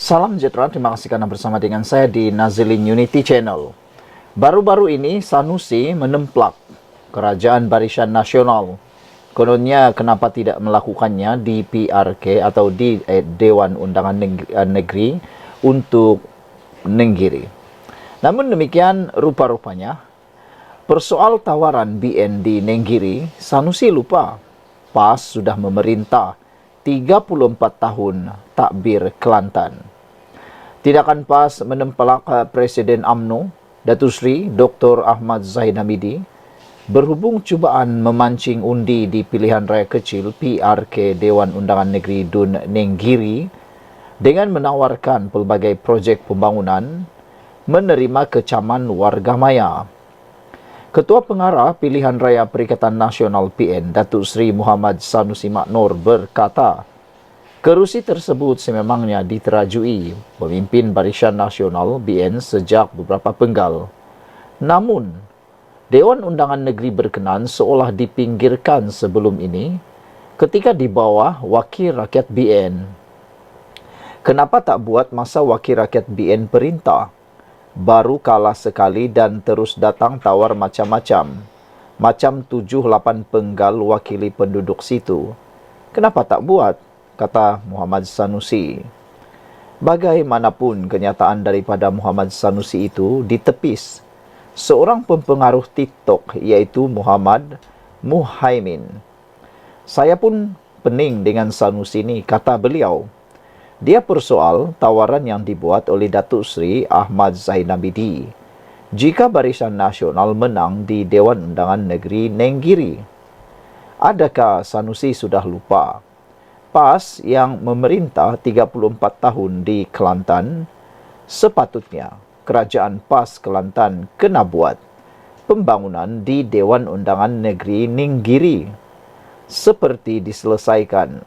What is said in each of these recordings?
Salam sejahtera, terima kasih karena bersama dengan saya di Nazilin Unity Channel. Baru-baru ini Sanusi menemplak Kerajaan Barisan Nasional. Kononnya kenapa tidak melakukannya di PRK atau di Dewan Undangan Negeri untuk Nenggiri. Namun demikian rupa-rupanya persoal tawaran BN di Nenggiri, Sanusi lupa PAS sudah memerintah 34 tahun takbir Kelantan. Tidakkan PAS menempelak Presiden UMNO, Datuk Seri Dr. Ahmad Zahid Hamidi, berhubung cubaan memancing undi di pilihan raya kecil PRK Dewan Undangan Negeri Dun Nenggiri dengan menawarkan pelbagai projek pembangunan, menerima kecaman warga maya. Ketua Pengarah Pilihan Raya Perikatan Nasional PN, Datuk Seri Muhammad Sanusi Maknor berkata, kerusi tersebut sememangnya diterajui pemimpin Barisan Nasional BN sejak beberapa penggal. Namun, Dewan Undangan Negeri berkenan seolah dipinggirkan sebelum ini ketika di bawah Wakil Rakyat BN. Kenapa tak buat masa Wakil Rakyat BN perintah? Baru kalah sekali dan terus datang tawar macam-macam. Macam 7-8 penggal wakili penduduk situ. Kenapa tak buat? Kata Muhammad Sanusi. Bagaimanapun kenyataan daripada Muhammad Sanusi itu ditepis seorang pempengaruh TikTok iaitu Muhammad Muhaimin. Saya pun pening dengan Sanusi ini, kata beliau. Dia persoal tawaran yang dibuat oleh Datuk Seri Ahmad Zahid Hamidi jika Barisan Nasional menang di Dewan Undangan Negeri Nenggiri. Adakah Sanusi sudah lupa? PAS yang memerintah 34 tahun di Kelantan, sepatutnya Kerajaan PAS Kelantan kena buat pembangunan di Dewan Undangan Negeri Nenggiri. Seperti selesaikan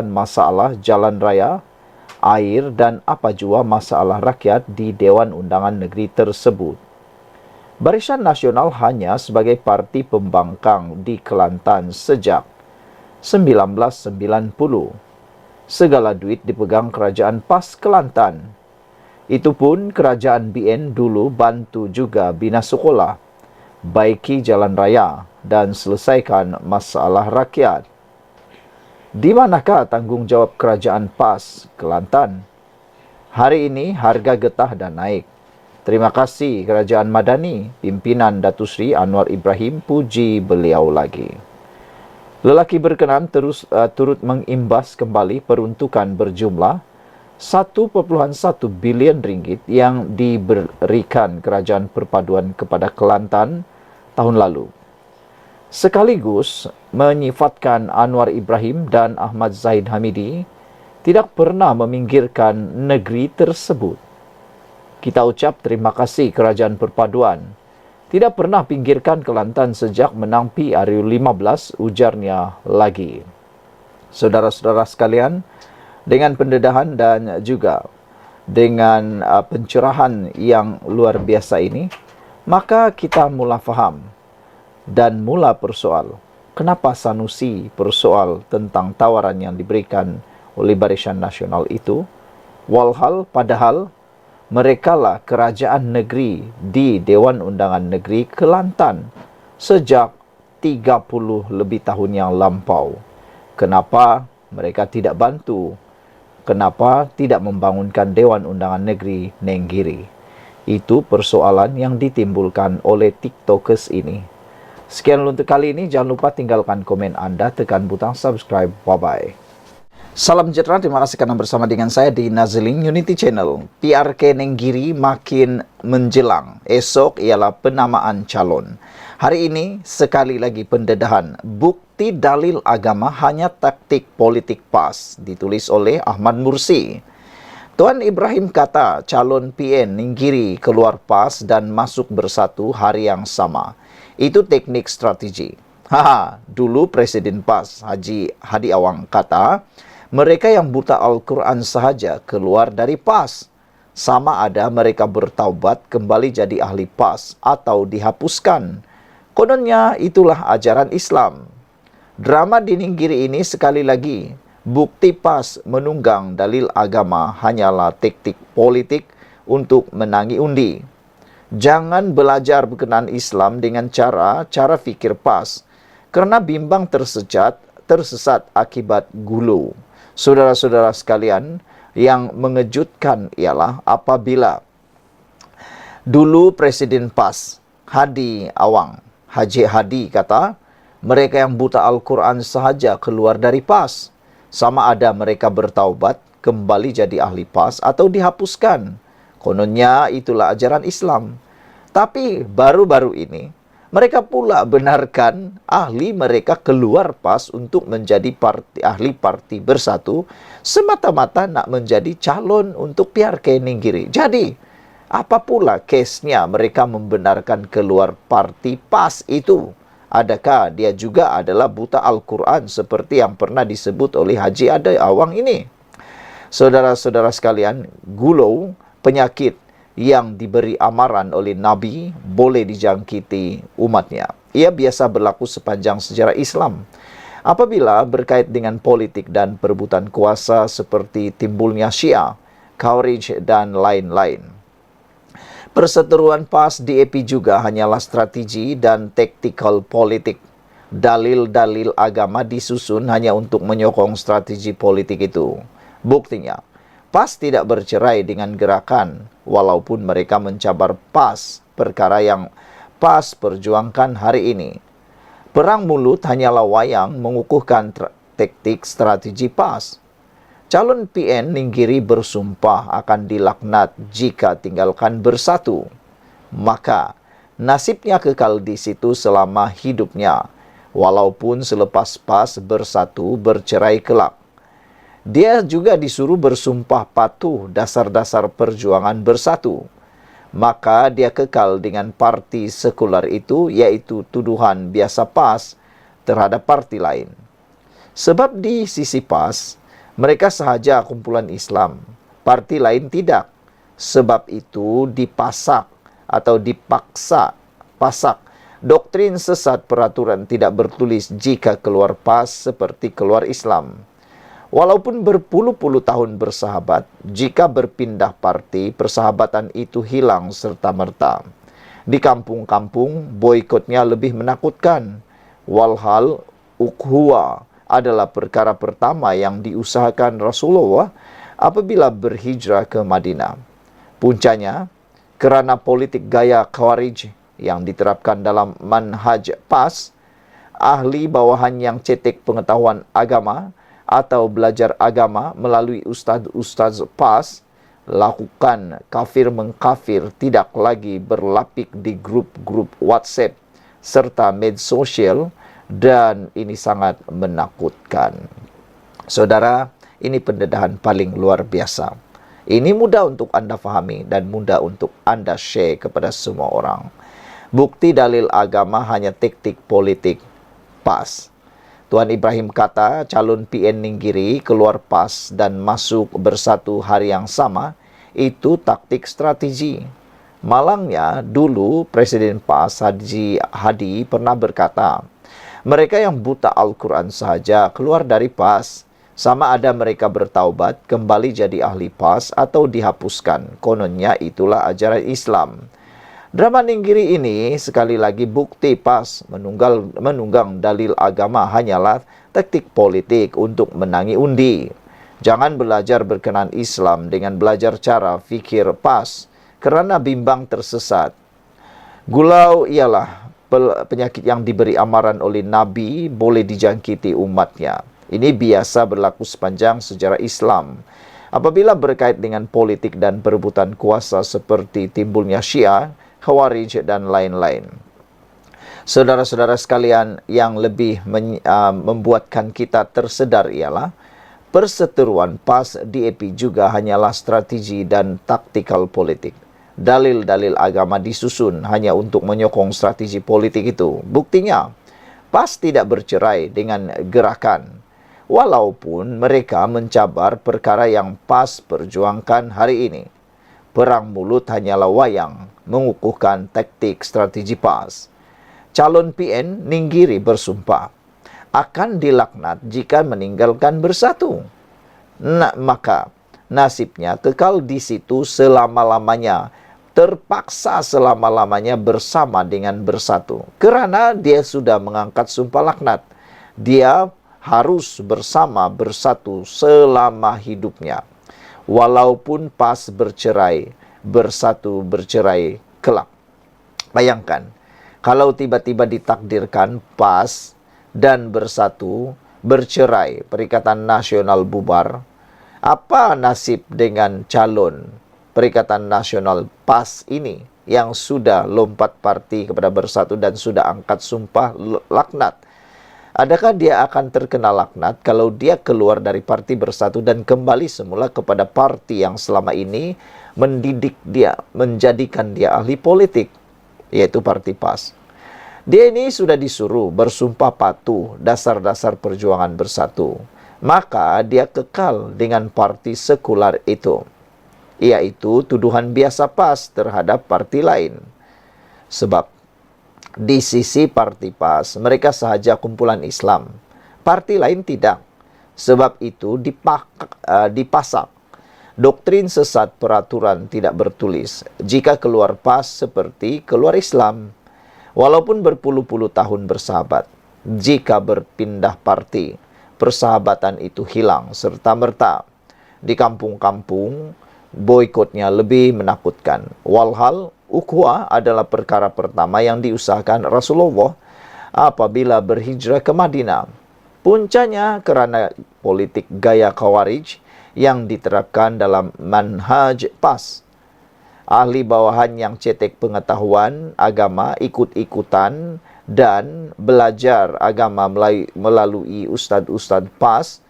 masalah jalan raya, air dan apa jua masalah rakyat di Dewan Undangan Negeri tersebut. Barisan Nasional hanya sebagai parti pembangkang di Kelantan sejak 1990. Segala duit dipegang Kerajaan PAS Kelantan. Itu pun Kerajaan BN dulu bantu juga bina sekolah, baiki jalan raya dan selesaikan masalah rakyat. Di manakah tanggungjawab Kerajaan PAS Kelantan? Hari ini harga getah dan naik. Terima kasih Kerajaan Madani, pimpinan Datuk Seri Anwar Ibrahim, puji beliau lagi. Lelaki berkenan turut mengimbas kembali peruntukan berjumlah 1.1 bilion ringgit yang diberikan Kerajaan Perpaduan kepada Kelantan tahun lalu. Sekaligus menyifatkan Anwar Ibrahim dan Ahmad Zahid Hamidi tidak pernah meminggirkan negeri tersebut. Kita ucap terima kasih Kerajaan Perpaduan. Tidak pernah pinggirkan Kelantan sejak menang PRU15, ujarnya lagi. Saudara-saudara sekalian, dengan pendedahan dan juga dengan pencerahan yang luar biasa ini, maka kita mula faham dan mula persoal kenapa Sanusi persoal tentang tawaran yang diberikan oleh Barisan Nasional itu, padahal merekalah kerajaan negeri di Dewan Undangan Negeri Kelantan sejak 30 lebih tahun yang lampau. Kenapa mereka tidak bantu? Kenapa tidak membangunkan Dewan Undangan Negeri Nenggiri? Itu persoalan yang ditimbulkan oleh TikTokers ini. Sekian untuk kali ini. Jangan lupa tinggalkan komen Anda, tekan butang subscribe. Bye-bye. Salam sejahtera, terima kasih karena bersama dengan saya di Nazilin Unity Channel. PRK Nenggiri makin menjelang. Esok ialah penamaan calon. Hari ini sekali lagi pendedahan. Bukti dalil agama hanya taktik politik PAS. Ditulis oleh Ahmad Mursi. Tuan Ibrahim kata calon PN Nenggiri keluar PAS dan masuk bersatu hari yang sama. Itu teknik strategi. Dulu Presiden PAS Haji Hadi Awang kata, mereka yang buta Al-Quran sahaja keluar dari PAS. Sama ada mereka bertaubat kembali jadi ahli PAS atau dihapuskan. Kononnya itulah ajaran Islam. Drama di Nenggiri ini sekali lagi Bukti PAS menunggang dalil agama hanyalah taktik politik untuk menangi undi. Jangan belajar berkenaan Islam dengan cara fikir PAS, kerana bimbang tersesat akibat gulu. Saudara-saudara sekalian, yang mengejutkan ialah apabila dulu Presiden PAS, Haji Hadi kata, mereka yang buta Al-Quran sahaja keluar dari PAS. Sama ada mereka bertaubat, kembali jadi ahli PAS atau dihapuskan. Kononnya itulah ajaran Islam. Tapi baru-baru ini, mereka pula benarkan ahli mereka keluar PAS untuk menjadi ahli parti bersatu, semata-mata nak menjadi calon untuk PRK Ninggiri. Jadi, apa pula kesnya mereka membenarkan keluar parti PAS itu? Adakah dia juga adalah buta Al-Quran seperti yang pernah disebut oleh Haji Ade Awang ini? Saudara-saudara sekalian, gulu, penyakit yang diberi amaran oleh Nabi, boleh dijangkiti umatnya. Ia biasa berlaku sepanjang sejarah Islam. Apabila berkait dengan politik dan perebutan kuasa seperti timbulnya Syiah, Khawarij dan lain-lain. Perseteruan PAS DAP juga hanyalah strategi dan taktikal politik. Dalil-dalil agama disusun hanya untuk menyokong strategi politik itu. Buktinya, PAS tidak bercerai dengan gerakan, walaupun mereka mencabar PAS, perkara yang PAS perjuangkan hari ini. Perang mulut hanyalah wayang mengukuhkan taktik strategi PAS. Calon PN Ninggiri bersumpah akan dilaknat jika tinggalkan bersatu. Maka, nasibnya kekal di situ selama hidupnya, walaupun selepas PAS bersatu bercerai kelak. Dia juga disuruh bersumpah patuh dasar-dasar perjuangan bersatu. Maka dia kekal dengan parti sekular itu, yaitu tuduhan biasa PAS terhadap parti lain. Sebab di sisi PAS, mereka sahaja kumpulan Islam, parti lain tidak. Sebab itu dipasak atau pasak doktrin sesat peraturan tidak bertulis jika keluar PAS seperti keluar Islam. Walaupun berpuluh-puluh tahun bersahabat, jika berpindah parti, persahabatan itu hilang serta-merta. Di kampung-kampung, boikotnya lebih menakutkan. Walhal ukhuwah adalah perkara pertama yang diusahakan Rasulullah apabila berhijrah ke Madinah. Puncanya, kerana politik gaya Khawarij yang diterapkan dalam manhaj PAS, ahli bawahan yang cetek pengetahuan agama atau belajar agama melalui ustaz-ustaz PAS, lakukan kafir-mengkafir tidak lagi berlapik di grup-grup WhatsApp serta media sosial, dan ini sangat menakutkan. Saudara, ini pendedahan paling luar biasa. Ini mudah untuk Anda fahami dan mudah untuk Anda share kepada semua orang. Bukti dalil agama hanya taktik politik PAS. Tuan Ibrahim kata calon PN Ninggiri keluar PAS dan masuk bersatu hari yang sama, itu taktik strategi. Malangnya, dulu Presiden PAS Haji Hadi pernah berkata, mereka yang buta Al-Quran sahaja keluar dari PAS. Sama ada mereka bertaubat, kembali jadi ahli PAS atau dihapuskan. Kononnya itulah ajaran Islam. Drama Ninggiri ini sekali lagi bukti PAS menunggang dalil agama hanyalah taktik politik untuk menangi undi. Jangan belajar berkenaan Islam dengan belajar cara fikir PAS, kerana bimbang tersesat. Gulau ialah penyakit yang diberi amaran oleh Nabi, boleh dijangkiti umatnya. Ini biasa berlaku sepanjang sejarah Islam. Apabila berkait dengan politik dan perebutan kuasa seperti timbulnya Syiah, Khawarij dan lain-lain. Saudara-saudara sekalian, yang lebih membuatkan kita tersedar ialah perseteruan PAS DAP juga hanyalah strategi dan taktikal politik. Dalil-dalil agama disusun hanya untuk menyokong strategi politik itu. Buktinya, PAS tidak bercerai dengan gerakan, walaupun mereka mencabar perkara yang PAS perjuangkan hari ini. Perang mulut hanyalah wayang mengukuhkan taktik strategi PAS. Calon PN Ninggiri bersumpah akan dilaknat jika meninggalkan bersatu. Nah, maka nasibnya kekal di situ selama-lamanya, terpaksa selama-lamanya bersama dengan bersatu. Karena dia sudah mengangkat sumpah laknat. Dia harus bersama bersatu selama hidupnya. Walaupun pas bercerai, bersatu bercerai kelak. Bayangkan, kalau tiba-tiba ditakdirkan pas dan bersatu, bercerai, Perikatan Nasional bubar, apa nasib dengan calon Perikatan Nasional PAS ini yang sudah lompat parti kepada bersatu dan sudah angkat sumpah laknat? Adakah dia akan terkena laknat kalau dia keluar dari parti bersatu dan kembali semula kepada parti yang selama ini mendidik dia, menjadikan dia ahli politik, yaitu parti PAS? Dia ini sudah disuruh bersumpah patuh dasar-dasar perjuangan bersatu. Maka dia kekal dengan parti sekular itu, yaitu tuduhan biasa PAS terhadap parti lain. Sebab di sisi parti PAS, mereka sahaja kumpulan Islam. Parti lain tidak. Sebab itu dipasak. Doktrin sesat peraturan tidak bertulis. Jika keluar PAS seperti keluar Islam. Walaupun berpuluh-puluh tahun bersahabat, jika berpindah parti, persahabatan itu hilang serta-merta. Di kampung-kampung, boikotnya lebih menakutkan. Walhal, ukhuwah adalah perkara pertama yang diusahakan Rasulullah apabila berhijrah ke Madinah. Puncanya karena politik gaya Khawarij yang diterapkan dalam manhaj PAS. Ahli bawahan yang cetek pengetahuan agama ikut-ikutan dan belajar agama melalui ustadz-ustadz PAS,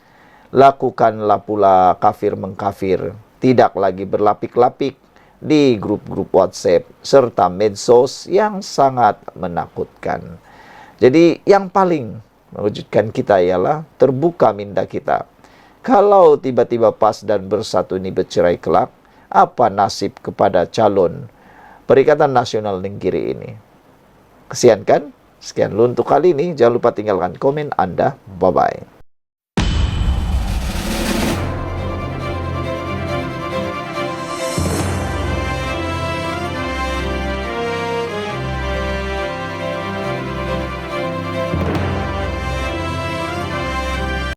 lakukanlah pula kafir-mengkafir, tidak lagi berlapik-lapik di grup-grup WhatsApp serta medsos yang sangat menakutkan. Jadi yang paling mewujudkan kita ialah terbuka minda kita. Kalau tiba-tiba PAS dan bersatu ini bercerai kelak, apa nasib kepada calon Perikatan Nasional Negeri ini? Kesian kan? Sekian dulu untuk kali ini. Jangan lupa tinggalkan komen Anda. Bye-bye.